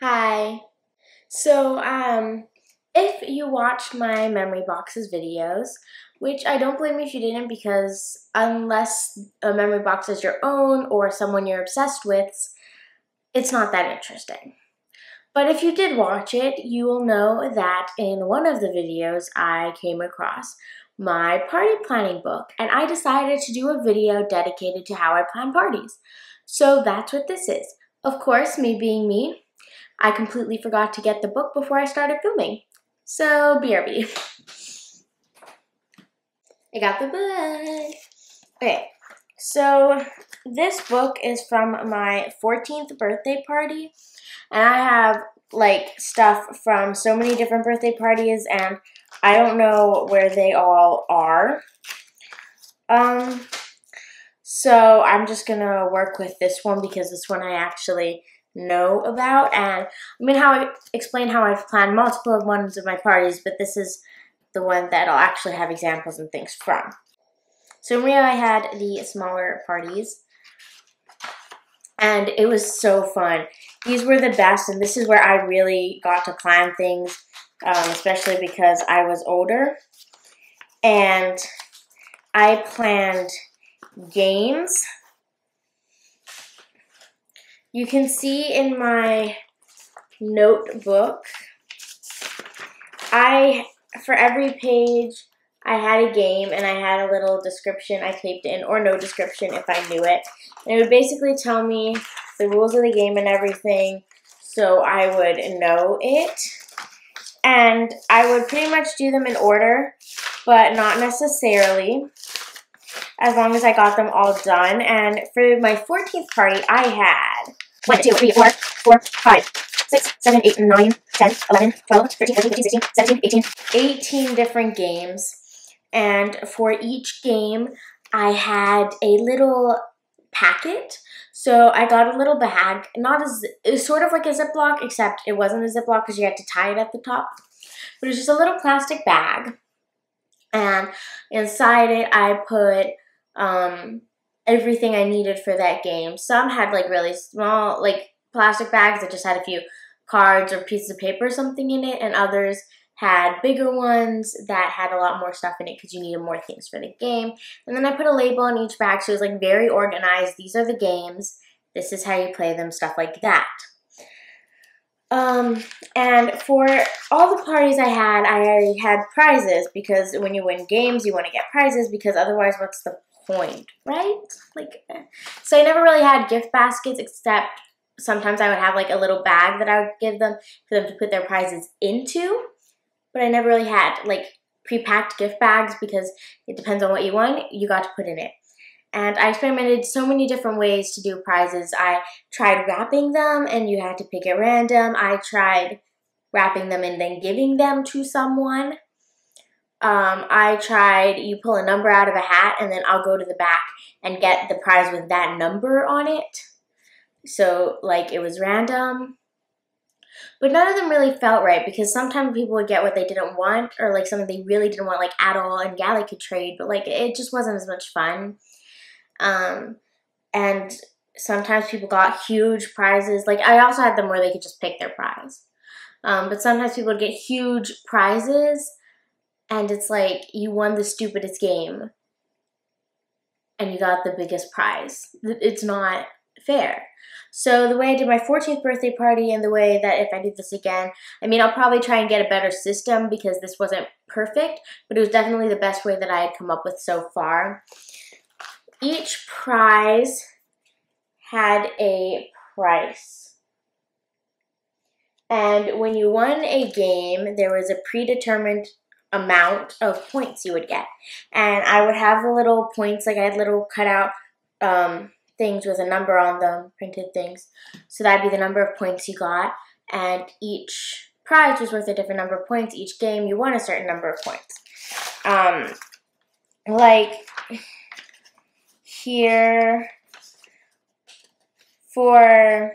Hi. If you watched my memory boxes videos, which I don't blame you if you didn't because unless a memory box is your own or someone you're obsessed with, it's not that interesting. But if you did watch it, you will know that in one of the videos I came across my party planning book and I decided to do a video dedicated to how I plan parties. So that's what this is. Of course, me being me, I completely forgot to get the book before I started filming. So, BRB. I got the book. Okay, so this book is from my 14th birthday party. And I have like stuff from so many different birthday parties and I don't know where they all are. So I'm just gonna work with this one because this one I actually know about, and explain how I've planned multiple ones of my parties, but this is the one that I'll actually have examples and things from. So in Rio I had the smaller parties and it was so fun. These were the best, and this is where I really got to plan things, especially because I was older, and I planned games. You can see in my notebook, for every page, I had a game and I had a little description I taped in, or no description if I knew it. And it would basically tell me the rules of the game and everything, so I would know it. And I would pretty much do them in order, but not necessarily, as long as I got them all done. And for my 14th party, I had 1, 2, 3, 4, 5, 6, 7, 8, 9, 10, 11, 12, 13, 14, 15, 16, 17, 18 different games. And for each game, I had a little packet. So I got a little bag, it was sort of like a Ziploc, except it wasn't a Ziploc because you had to tie it at the top. But it was just a little plastic bag. And inside it, I put everything I needed for that game. Some had like really small like plastic bags that just had a few cards or pieces of paper or something in it, and others had bigger ones that had a lot more stuff in it because you needed more things for the game. And then I put a label on each bag, so it was like very organized. These are the games. This is how you play them, stuff like that. And for all the parties I had prizes, because when you win games, you want to get prizes, because otherwise what's the point, right? So I never really had gift baskets, except sometimes I would have like a little bag that I would give them for them to put their prizes into. But I never really had like pre-packed gift bags because it depends on what you want, you got to put in it. And I experimented so many different ways to do prizes. I tried wrapping them and you had to pick at random. I tried wrapping them and then giving them to someone. I tried, you pull a number out of a hat and then I'll go to the back and get the prize with that number on it. So like it was random. But none of them really felt right because sometimes people would get what they didn't want, or like something they really didn't want, like at all, and yeah, they could trade, but like it just wasn't as much fun. And sometimes people got huge prizes. Like I also had them where they could just pick their prize. But sometimes people would get huge prizes and it's like you won the stupidest game and you got the biggest prize. It's not fair. So the way I did my 14th birthday party, and the way that if I did this again, I mean, I'll probably try and get a better system because this wasn't perfect, but it was definitely the best way that I had come up with so far. Each prize had a price. And when you won a game, there was a predetermined amount of points you would get. And I would have the little points, like I had little cutout things with a number on them, printed things. So that'd be the number of points you got. And each prize was worth a different number of points. Each game, you won a certain number of points. Like here, for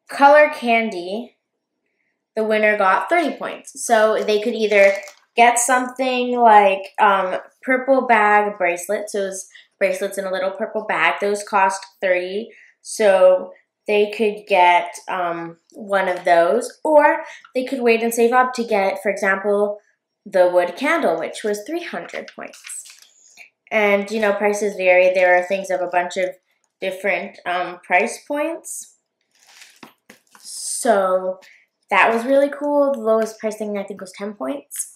color candy, the winner got 30 points. So they could either get something like purple bag bracelet. So it was bracelets in a little purple bag. Those cost 30. So they could get one of those, or they could wait and save up to get, for example, the wood candle, which was 300 points. And, you know, prices vary. There are things of a bunch of different price points. So that was really cool. The lowest price thing I think was 10 points.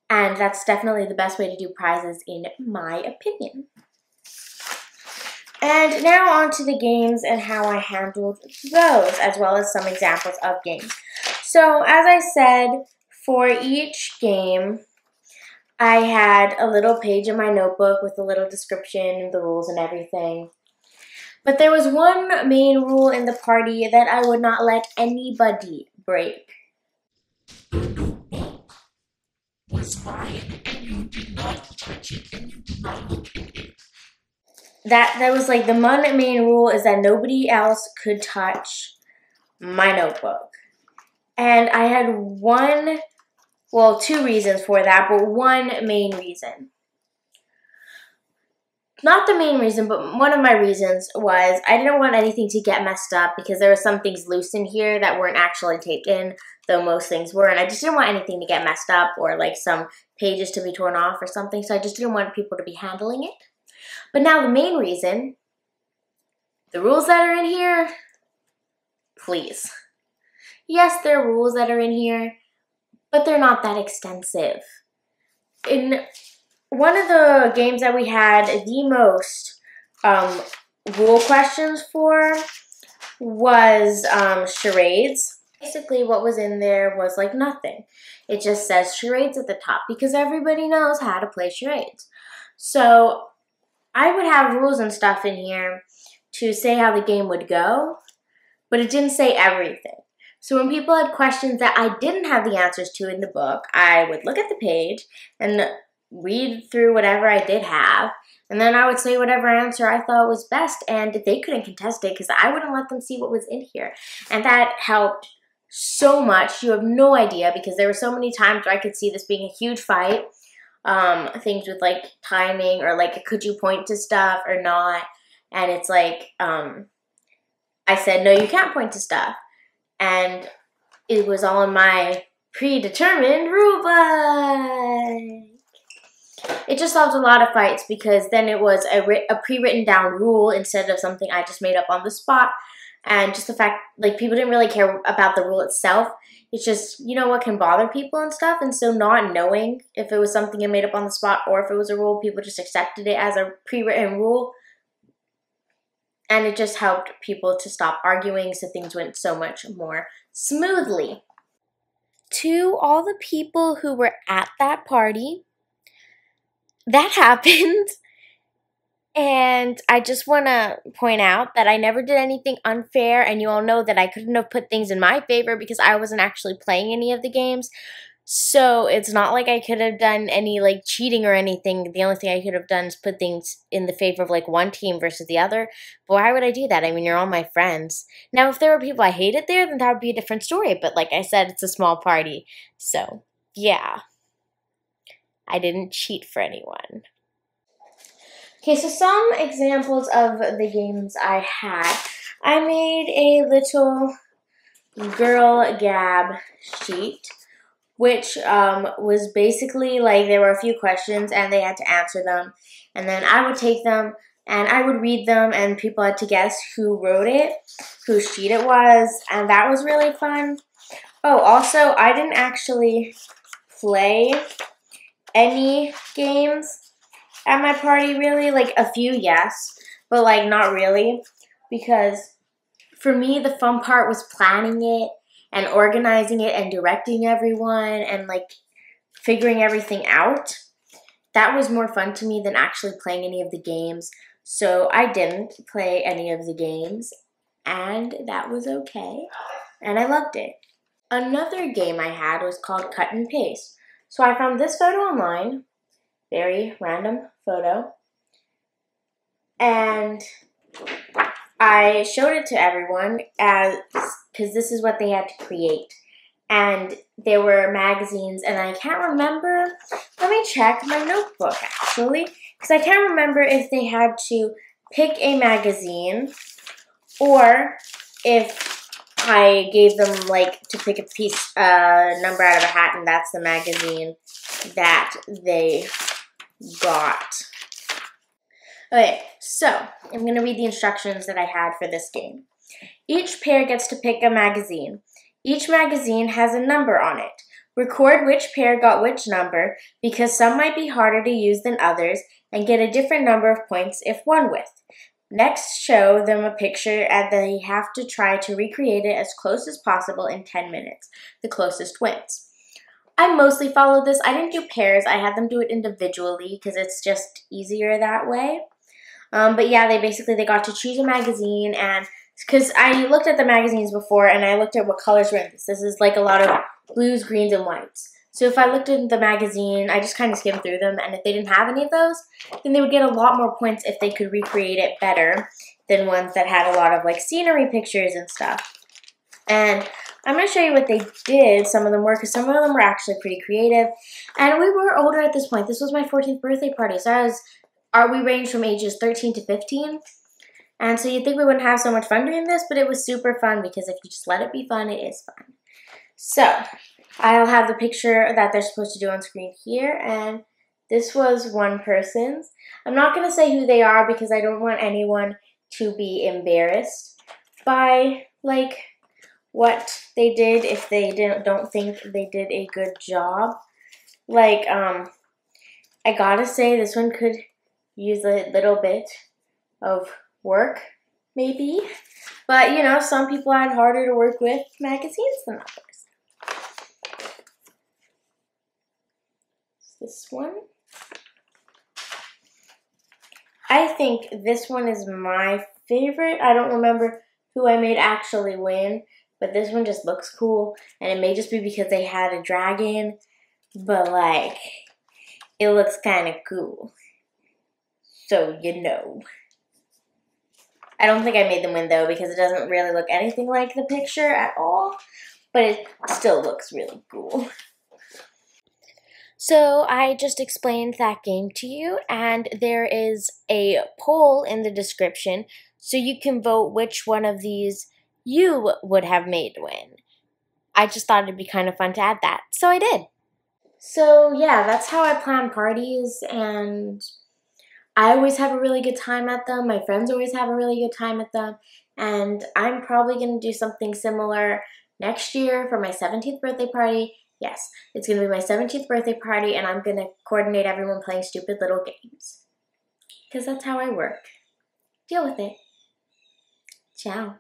And that's definitely the best way to do prizes in my opinion. And now on to the games and how I handled those, as well as some examples of games. So as I said, for each game, I had a little page in my notebook with a little description, the rules and everything. But there was one main rule in the party that I would not let anybody break. Was mine, and you did not touch it, and you did not look at it. That was like the one main rule, is that nobody else could touch my notebook. And I had two reasons for that, but one main reason. Not the main reason, but one of my reasons was I didn't want anything to get messed up because there were some things loose in here that weren't actually taped in, though most things were. And I just didn't want anything to get messed up or like some pages to be torn off or something. So I just didn't want people to be handling it. But now the main reason, the rules that are in here, please. Yes, there are rules that are in here, but they're not that extensive. In one of the games that we had the most rule questions for was charades. Basically what was in there was like nothing. It just says charades at the top because everybody knows how to play charades. So I would have rules and stuff in here to say how the game would go, but it didn't say everything. So when people had questions that I didn't have the answers to in the book, I would look at the page and read through whatever I did have, and then I would say whatever answer I thought was best, and they couldn't contest it because I wouldn't let them see what was in here. And that helped so much. You have no idea, because there were so many times where I could see this being a huge fight. Things with like timing, or like could you point to stuff or not, and it's like I said no, you can't point to stuff, and it was all in my predetermined rule book. It just solved a lot of fights because then it was a pre-written down rule instead of something I just made up on the spot. And just the fact, like, people didn't really care about the rule itself. It's just, you know, what can bother people and stuff. And so not knowing if it was something I made up on the spot or if it was a rule, people just accepted it as a pre-written rule. And it just helped people to stop arguing, so things went so much more smoothly. To all the people who were at that party, that happened. And I just want to point out that I never did anything unfair, and you all know that I couldn't have put things in my favor because I wasn't actually playing any of the games. So it's not like I could have done any like cheating or anything. The only thing I could have done is put things in the favor of like one team versus the other. But why would I do that? I mean, you're all my friends. Now, if there were people I hated there, then that would be a different story. But like I said, it's a small party. So yeah, I didn't cheat for anyone. Okay, so some examples of the games I had. I made a little girl gab sheet, which was basically like there were a few questions and they had to answer them. And then I would take them and I would read them and people had to guess who wrote it, whose sheet it was, and that was really fun. Oh, also, I didn't actually play any games at my party, really. Like a few, yes, but like not really, because for me the fun part was planning it and organizing it and directing everyone and like figuring everything out. That was more fun to me than actually playing any of the games. So I didn't play any of the games, and that was okay, and I loved it. Another game I had was called Cut and Paste. So I found this photo online, very random photo, and I showed it to everyone because this is what they had to create. And there were magazines, and I can't remember. Let me check my notebook, actually, because I can't remember if they had to pick a magazine or if I gave them like to pick a number out of a hat, and that's the magazine that they got. Okay, so I'm going to read the instructions that I had for this game. Each pair gets to pick a magazine. Each magazine has a number on it. Record which pair got which number, because some might be harder to use than others, and get a different number of points if won with. Next, show them a picture and they have to try to recreate it as close as possible in 10 minutes. The closest wins. I mostly followed this. I didn't do pairs. I had them do it individually because it's just easier that way. But yeah, they got to choose a magazine, and because I looked at the magazines before and I looked at what colors were in this. This is like a lot of blues, greens, and whites. So if I looked at the magazine, I just kind of skimmed through them, and if they didn't have any of those, then they would get a lot more points if they could recreate it better than ones that had a lot of like scenery pictures and stuff. And I'm going to show you what they did, some of them were, because some of them were actually pretty creative. And we were older at this point. This was my 14th birthday party, so we ranged from ages 13 to 15. And so you'd think we wouldn't have so much fun doing this, but it was super fun because if you just let it be fun, it is fun. So I'll have the picture that they're supposed to do on screen here, and this was one person's. I'm not going to say who they are because I don't want anyone to be embarrassed by like what they did if they don't think they did a good job. Like, I gotta say this one could use a little bit of work, maybe. But, you know, some people had harder to work with magazines than others. This one. I think this one is my favorite. I don't remember who I made actually win, but this one just looks cool. And it may just be because they had a dragon, but like, it looks kind of cool. So, you know. I don't think I made them win though because it doesn't really look anything like the picture at all, but it still looks really cool. So I just explained that game to you, and there is a poll in the description so you can vote which one of these you would have made win. I just thought it'd be kind of fun to add that, so I did. So yeah, that's how I plan parties, and I always have a really good time at them. My friends always have a really good time at them. And I'm probably going to do something similar next year for my 17th birthday party. Yes, it's going to be my 17th birthday party, and I'm going to coordinate everyone playing stupid little games. Because that's how I work. Deal with it. Ciao.